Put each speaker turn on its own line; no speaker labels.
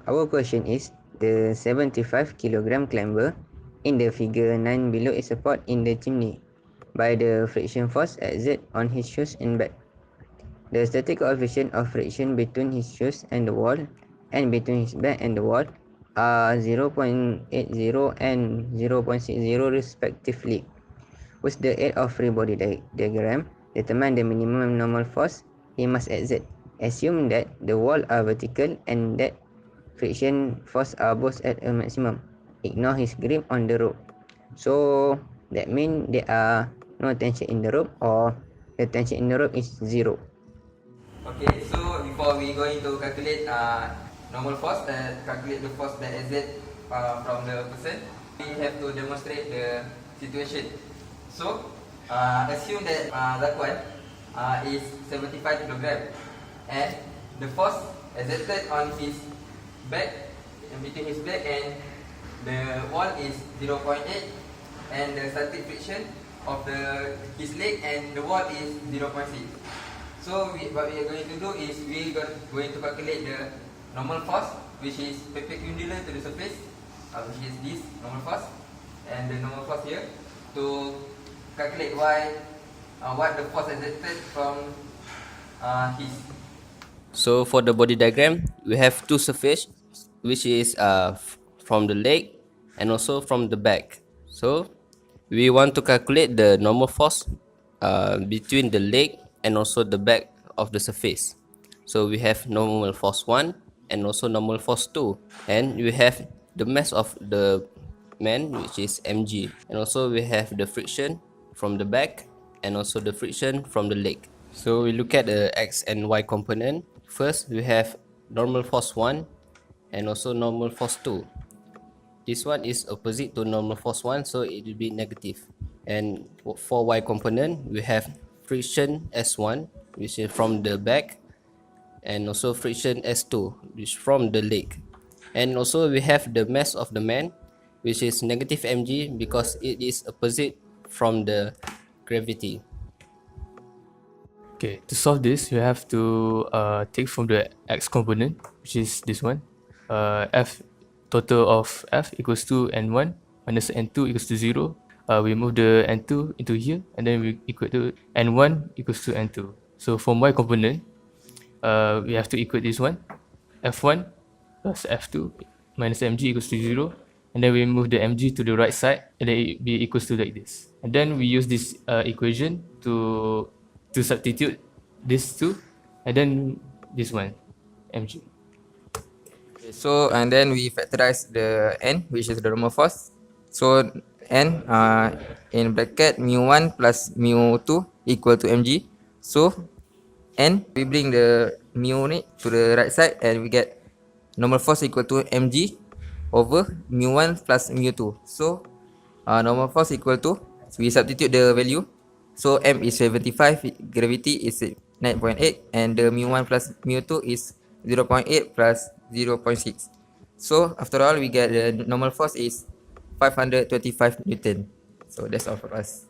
Our question is, the 75 kg climber in the figure 9 below is supported in the chimney by the friction force at Z on his shoes and back. The static coefficient of friction between his shoes and the wall and between his back and the wall are 0.80 and 0.60 respectively. With the aid of free body diagram, determine the minimum normal force he must exert. Assume that the walls are vertical and that friction force are both at a maximum. Ignore his grip on the rope. So that means there are no tension in the rope, or the tension in the rope is 0.
Okay, so before we going to calculate normal force and calculate the force that exert from the person, we have to demonstrate the situation. So assume that Zakwan is 75 kg and the force exerted on his back, and between his back and the wall is 0.8, and the static friction of his leg and the wall is 0.6. So what we are going to do is we are going to calculate the normal force, which is perpendicular to the surface, which is this normal force, and the normal force here, to calculate what the force exerted from his.
So for the body diagram, we have two surface, which is from the leg and also from the back. So we want to calculate the normal force between the leg and also the back of the surface. So we have normal force 1 and also normal force 2, and we have the mass of the man, which is mg, and also we have the friction from the back and also the friction from the leg. So we look at the x and y component. First, we have normal force 1 and also normal force 2. This one is opposite to normal force 1, so it will be negative. And for y component, we have friction S1, which is from the back, and also friction S2, which is from the leg. And also we have the mass of the man, which is negative mg, because it is opposite from the gravity.
Okay, to solve this, you have to take from the x component, which is this one. F total of F equals to N1 minus N2 equals to 0. We move the N2 into here, and then we equal to N1 equals to N2. So from Y component, we have to equate this one, F1 plus F2 minus Mg equals to 0. And then we move the Mg to the right side, and then it be equals to like this. And then we use this equation to substitute these two, and then this one, Mg.
Okay, so and then we factorize the n, which is the normal force. So n in bracket mu1 plus mu2 equal to mg. So n, we bring the mu to the right side, and we get normal force equal to mg over mu1 plus mu2. So normal force equal to, we substitute the value. So m is 75, gravity is 9.8, and the mu1 plus mu2 is 0.8 plus 0.6. So after all, we get the normal force is 525 Newton. So that's all for us.